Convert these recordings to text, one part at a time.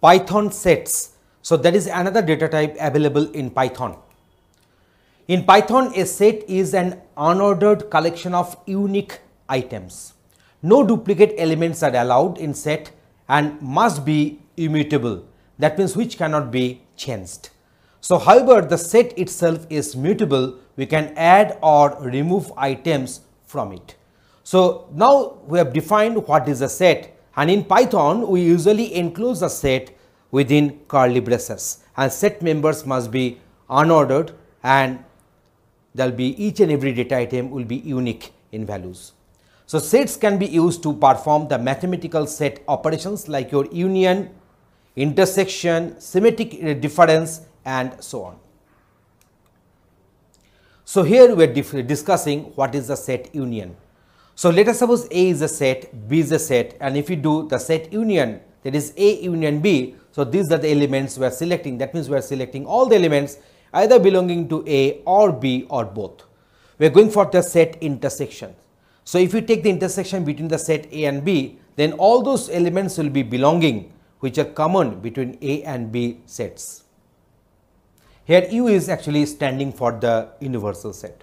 Python sets. So that is another data type available in Python. In Python, a set is an unordered collection of unique items. No duplicate elements are allowed in set and must be immutable. That means which cannot be changed. So however, the set itself is mutable, we can add or remove items from it. So now we have defined what is a set, and in Python we usually enclose a set within curly braces, and set members must be unordered, and there will be each and every data item will be unique in values. So sets can be used to perform the mathematical set operations like your union, intersection, symmetric difference, and so on. So here we are discussing what is the set union. So let us suppose A is a set, B is a set, and if you do the set union, that is A union B, so these are the elements we are selecting. That means we are selecting all the elements either belonging to A or B or both. We are going for the set intersection. So if you take the intersection between the set A and B, then all those elements will be belonging which are common between A and B sets. Here U is actually standing for the universal set.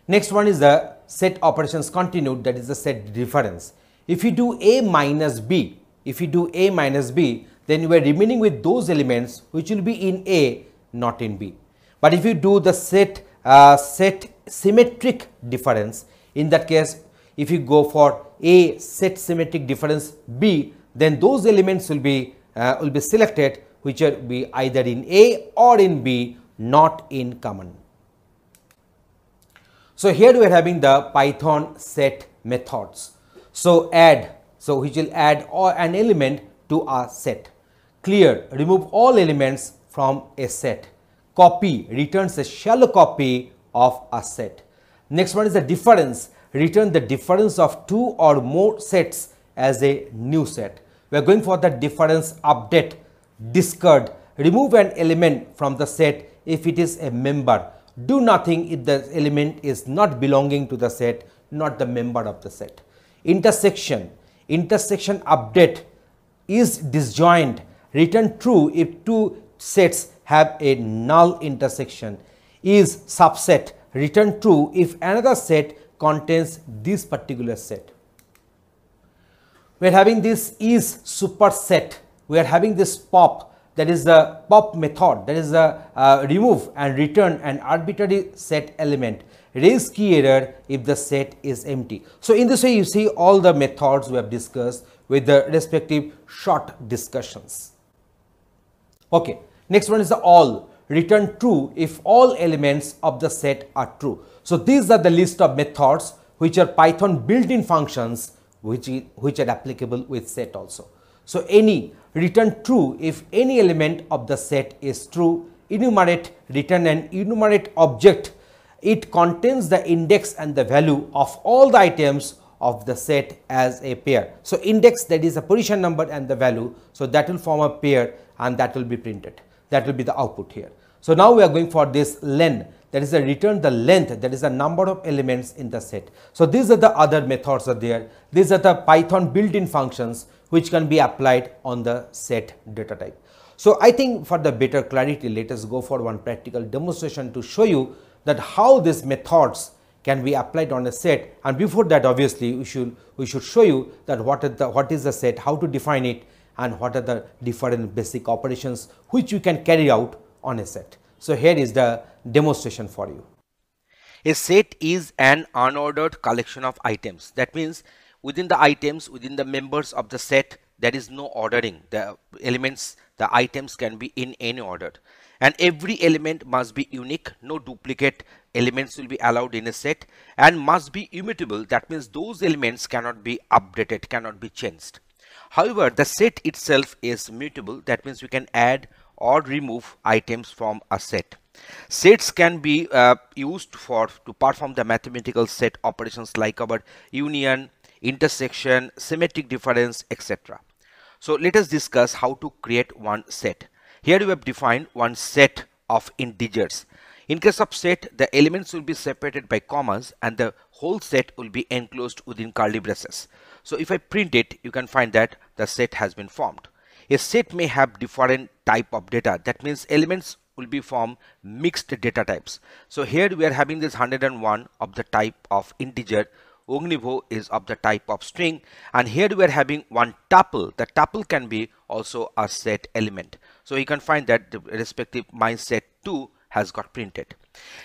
Next one is the set operations continued, that is the set difference. If you do A minus B, then you are remaining with those elements which will be in A, not in B. But if you do the set symmetric difference, in that case if you go for A set symmetric difference B, then those elements will be selected which will be either in A or in B, not in common. So here we are having the Python set methods. So which will add an element to a set. Clear, remove all elements from a set. Copy, returns a shallow copy of a set. Next one is the difference, return the difference of two or more sets as a new set. We are going for the difference update, discard, remove an element from the set if it is a member. Do nothing if the element is not belonging to the set, not the member of the set. Intersection update is disjoint, return true if two sets have a null intersection. Is subset, return true if another set contains this particular set. We are having this is superset, we are having this pop, that is the pop method, that is the remove and return an arbitrary set element, raise key error if the set is empty. So in this way you see all the methods we have discussed with the respective short discussions. Okay, next one is the all, return true if all elements of the set are true. So these are the list of methods which are Python built-in functions which are applicable with set also. So any, return true if any element of the set is true. Enumerate, return an enumerate object, it contains the index and the value of all the items of the set as a pair. So index, that is a position number, and the value, so that will form a pair and that will be printed, that will be the output here. So now we are going for this len, that is a return the length, that is the number of elements in the set. So these are the other methods are there. These are the Python built-in functions which can be applied on the set data type. So I think for the better clarity, let us go for one practical demonstration to show you that how these methods can be applied on a set. And before that, obviously we should show you that what is the set, how to define it, and what are the different basic operations which you can carry out on a set. So here is the demonstration for you. A set is an unordered collection of items. That means within the items, within the members of the set, there is no ordering. The elements, the items can be in any order. And every element must be unique. No duplicate elements will be allowed in a set, and must be immutable. That means those elements cannot be updated, cannot be changed. However, the set itself is mutable. That means we can add or remove items from a set. Sets can be used to perform the mathematical set operations like our union, intersection, symmetric difference, etc. So let us discuss how to create one set. Here we have defined one set of integers. In case of set, the elements will be separated by commas and the whole set will be enclosed within curly braces. So if I print it, you can find that the set has been formed. A set may have different type of data. That means elements will be from mixed data types. So here we are having this 101 of the type of integer, Ognivo is of the type of string, and here we are having one tuple. The tuple can be also a set element. So you can find that the respective my set2 has got printed.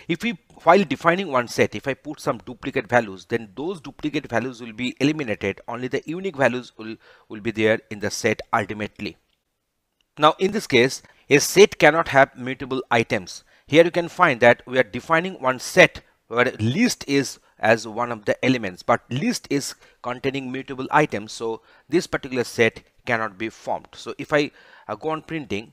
If we, while defining one set, if I put some duplicate values, then those duplicate values will be eliminated. Only the unique values will be there in the set ultimately. Now in this case, a set cannot have mutable items. Here you can find that we are defining one set where list is as one of the elements, but list is containing mutable items, so this particular set cannot be formed. So if I go on printing,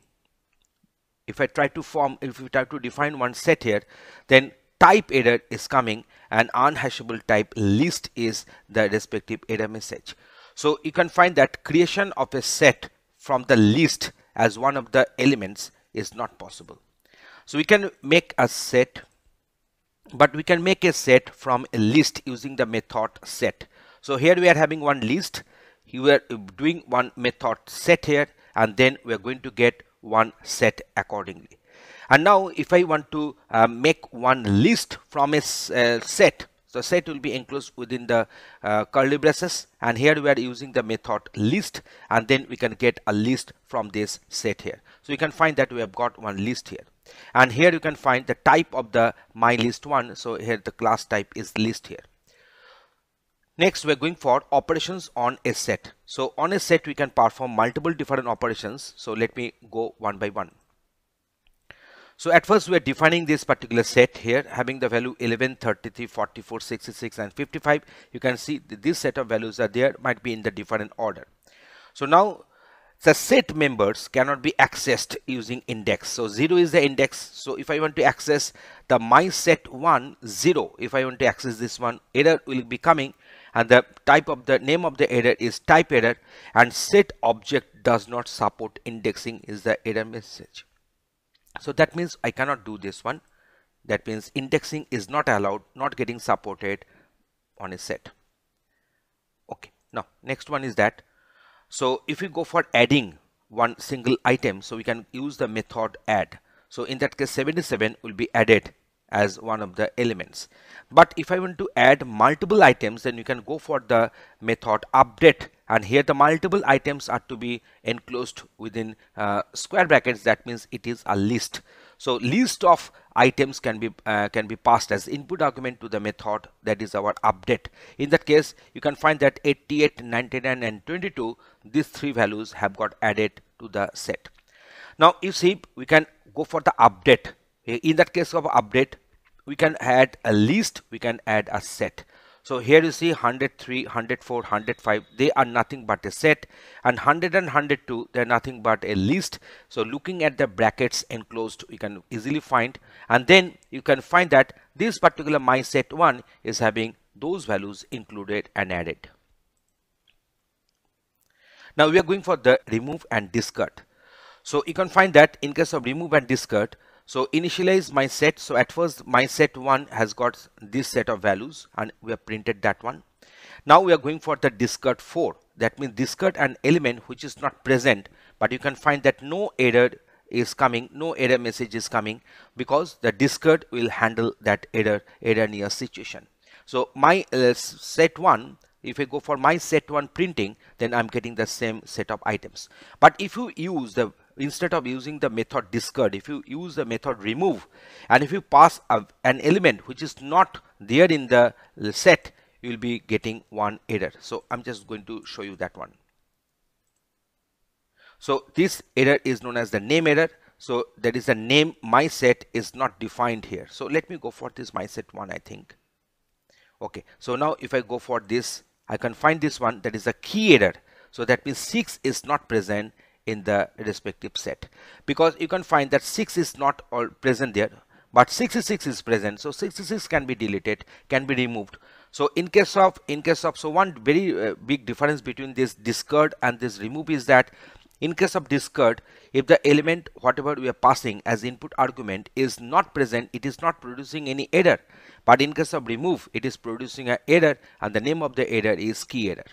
if we try to define one set here, then type error is coming and unhashable type list is the respective error message. So you can find that creation of a set from the list as one of the elements is not possible. So we can make a set, but we can make a set from a list using the method set. So here we are having one list, we are doing one method set here, and then we are going to get one set accordingly. And now if I want to make one list from a set, so set will be enclosed within the curly braces, and here we are using the method list, and then we can get a list from this set here. So you can find that we have got one list here, and here you can find the type of the my list one. So here the class type is list here. Next we are going for operations on a set. So on a set we can perform multiple different operations. So let me go one by one. So at first we are defining this particular set here, having the value 11, 33, 44, 66 and 55. You can see this set of values are there, might be in the different order. So now the set members cannot be accessed using index. So 0 is the index. So if I want to access the my set 1 0, if I want to access this one, error will be coming, and the type of the name of the error is type error, and set object does not support indexing is the error message. So that means I cannot do this one. That means indexing is not allowed, not getting supported on a set. Okay, now next one is that, so if we go for adding one single item, so we can use the method add. So in that case 77 will be added as one of the elements. But if I want to add multiple items, then you can go for the method update, and here the multiple items are to be enclosed within square brackets. That means it is a list. So list of items can be passed as input argument to the method, that is our update. In that case you can find that 88, 99 and 22, these three values have got added to the set. Now you see we can go for the update. In that case of update, we can add a list, we can add a set. So here you see 103, 104, 105, they are nothing but a set, and 100 and 102, they are nothing but a list. So looking at the brackets enclosed, we can easily find, and then you can find that this particular my set 1 is having those values included and added. Now we are going for the remove and discard. So you can find that in case of remove and discard, so initialize my set. So at first my set 1 has got this set of values and we have printed that one. Now we are going for the discard 4. That means discard an element which is not present, but you can find that no error is coming, no error message is coming, because the discard will handle that error near situation. So my set 1, if I go for my set 1 printing, then I'm getting the same set of items. But if you use the, instead of using the method discard, if you use the method remove, and if you pass an element which is not there in the set, you will be getting one error. So I'm just going to show you that one. So this error is known as the name error. So that is the name my set is not defined here. So let me go for this my set 1, I think. Okay, so now if I go for this, I can find this one, that is a key error. So that means 6 is not present in the respective set, because you can find that 6 is not all present there, but 66 is present. So 66 can be deleted, can be removed. So in case of so one very big difference between this discard and this remove is that in case of discard, if the element whatever we are passing as input argument is not present, it is not producing any error. But in case of remove, it is producing an error, and the name of the error is key error.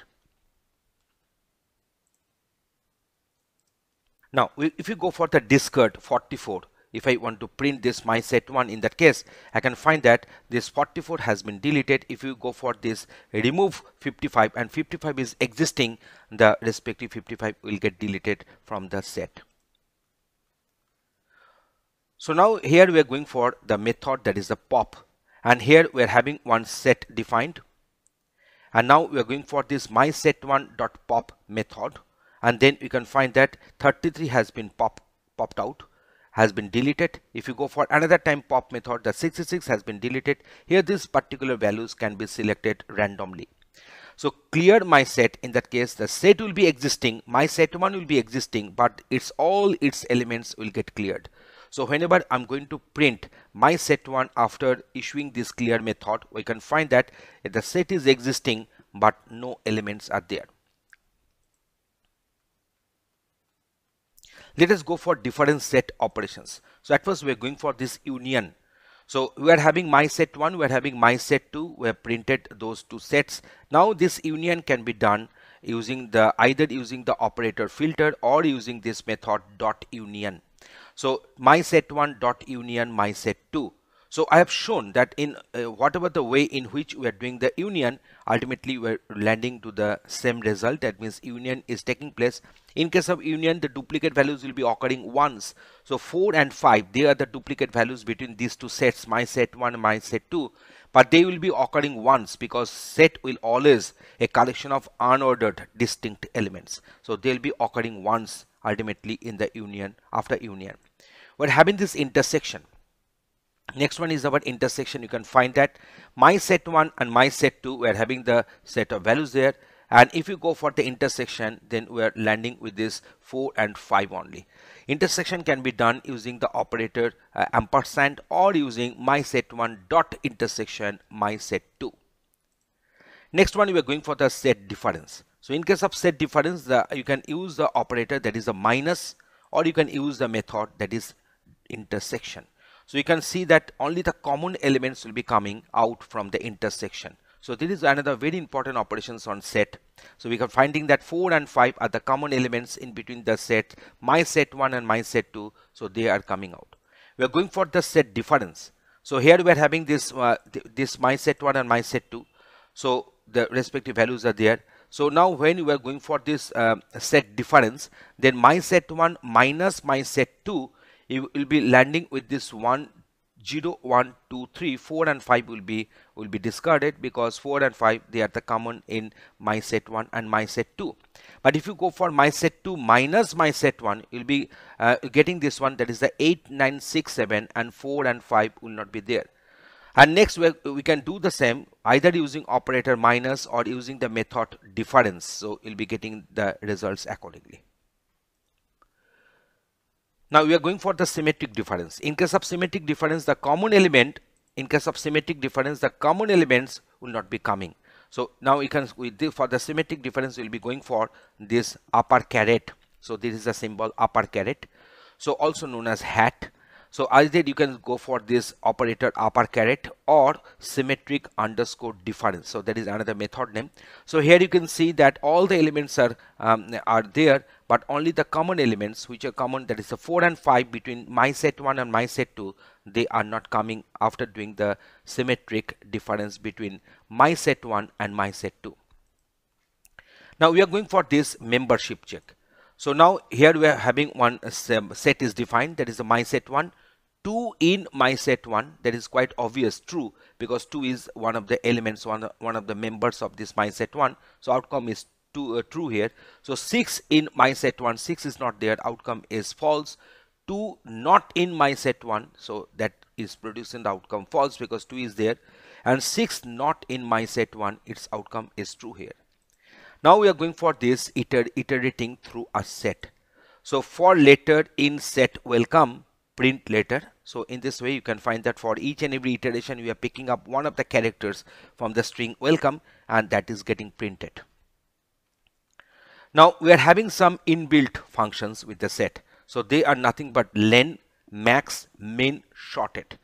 Now, if you go for the discard 44, if I want to print this my set 1, in that case, I can find that this 44 has been deleted. If you go for this remove 55 and 55 is existing, the respective 55 will get deleted from the set. So now here we are going for the method that is the pop, and here we are having one set defined, and now we are going for this my set 1 dot pop method, and then you can find that 33 has been popped out, has been deleted. If you go for another time pop method, the 66 has been deleted. Here these particular values can be selected randomly. So clear my set, in that case the set will be existing, my set 1 will be existing, but all its elements will get cleared. So whenever I'm going to print my set 1 after issuing this clear method, we can find that the set is existing but no elements are there. Let us go for different set operations. So at first we are going for this union. So we are having my set 1, we are having my set 2, we have printed those two sets. Now this union can be done using either using the operator filter or using this method dot union. So my set 1 dot union my set 2. So I have shown that in whatever the way in which we are doing the union, ultimately we are landing to the same result. That means union is taking place. In case of union, the duplicate values will be occurring once. So 4 and 5, they are the duplicate values between these two sets, my set 1 and my set 2. But they will be occurring once because set will always a collection of unordered distinct elements. So they will be occurring once ultimately in the union, after union. We're having this intersection. Next one is our intersection. You can find that my set 1 and my set 2, we are having the set of values there, and if you go for the intersection, then we are landing with this 4 and 5 only. Intersection can be done using the operator ampersand or using my set 1 dot intersection my set 2. Next one, we are going for the set difference. So in case of set difference, you can use the operator that is a minus, or you can use the method that is intersection. So you can see that only the common elements will be coming out from the intersection. So this is another very important operations on set. So we are finding that 4 and 5 are the common elements in between the set my set 1 and my set 2. So they are coming out. We are going for the set difference. So here we are having this this my set 1 and my set 2. So the respective values are there. So now when we are going for this set difference, then my set 1 minus my set 2, you will be landing with this 1, 0, 1, 2, 3, 4 and 5 will be discarded because 4 and 5 they are the common in my set 1 and my set 2. But if you go for my set 2 minus my set 1, you'll be getting this one, that is the 8, 9, 6, 7, and 4 and 5 will not be there. And next we can do the same either using operator minus or using the method difference. So you'll be getting the results accordingly. Now we are going for the symmetric difference. In case of symmetric difference, the common element, in case of symmetric difference, the common elements will not be coming. So now we can, for the symmetric difference, we will be going for this upper caret. So this is the symbol upper caret. So also known as hat. So either you can go for this operator upper caret or symmetric underscore difference. So that is another method name. So here you can see that all the elements are there, but only the common elements which are common, that is the 4 and 5 between my set 1 and my set 2, they are not coming after doing the symmetric difference between my set 1 and my set 2. Now we are going for this membership check. So now here we are having one set is defined, that is the my set 1. 2 in my set 1, that is quite obvious, true, because 2 is one of the elements, one of the members of this my set 1. So outcome is true here. So 6 in my set 1, 6 is not there, outcome is false. 2 not in my set 1, so that is producing the outcome false because 2 is there, and 6 not in my set 1, its outcome is true here. Now we are going for this iterating through a set. So for letter in set welcome, print letter. So in this way you can find that for each and every iteration we are picking up one of the characters from the string welcome, and that is getting printed. Now we are having some inbuilt functions with the set. So they are nothing but len, max, min, shorted.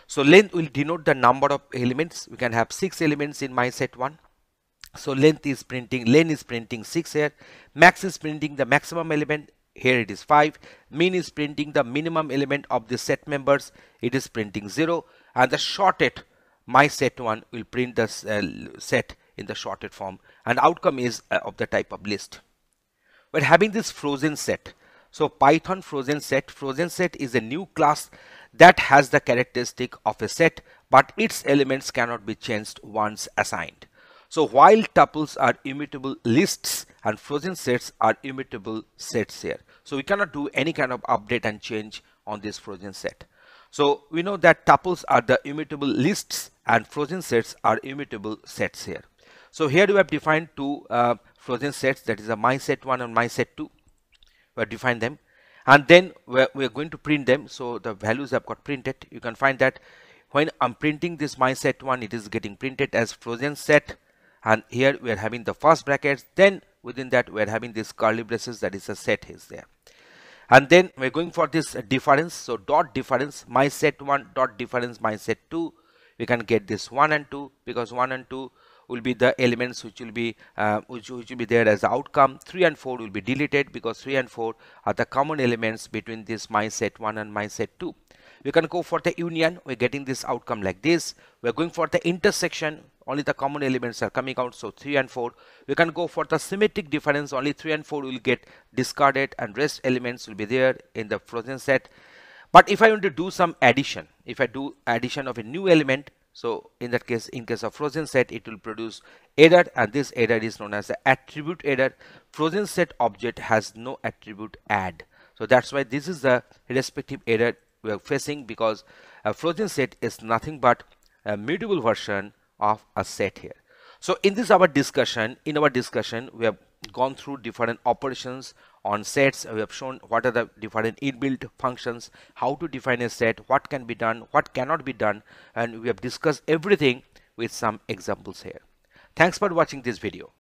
So length will denote the number of elements. We can have 6 elements in my set 1. So length is printing, len is printing 6 here. Max is printing the maximum element here it is 5. Min is printing the minimum element of the set members, it is printing 0, and the sorted my set 1 will print the set in the sorted form, and outcome is of the type of list. We're having this frozen set. So Python frozen set is a new class that has the characteristic of a set, but its elements cannot be changed once assigned. So while tuples are immutable lists and frozen sets are immutable sets here. So we cannot do any kind of update and change on this frozen set. So we know that tuples are the immutable lists and frozen sets are immutable sets here. So here we have defined two frozen sets, that is a my set 1 and my set 2. We have defined them, and then we are going to print them. So the values have got printed. You can find that when I'm printing this my set 1, it is getting printed as frozen set, and here we are having the first brackets, then within that we are having this curly braces, that is a set is there. And then we're going for this difference. So dot difference my set 1 dot difference my set 2, we can get this 1 and 2, because 1 and 2 will be the elements which will be there as the outcome. 3 and 4 will be deleted, because 3 and 4 are the common elements between this my set 1 and my set 2. We can go for the union, we're getting this outcome like this. We're going for the intersection, only the common elements are coming out, so 3 and 4. We can go for the symmetric difference, only 3 and 4 will get discarded and rest elements will be there in the frozen set. But if I want to do some addition, if I do addition of a new element, so in that case, in case of frozen set, it will produce error, and this error is known as the attribute error. Frozen set object has no attribute add. So that's why this is the respective error we are facing, because a frozen set is nothing but a mutable version of a set here. So in our discussion, we have gone through different operations on sets. We have shown what are the different inbuilt functions, how to define a set, what can be done, what cannot be done, and we have discussed everything with some examples here. Thanks for watching this video.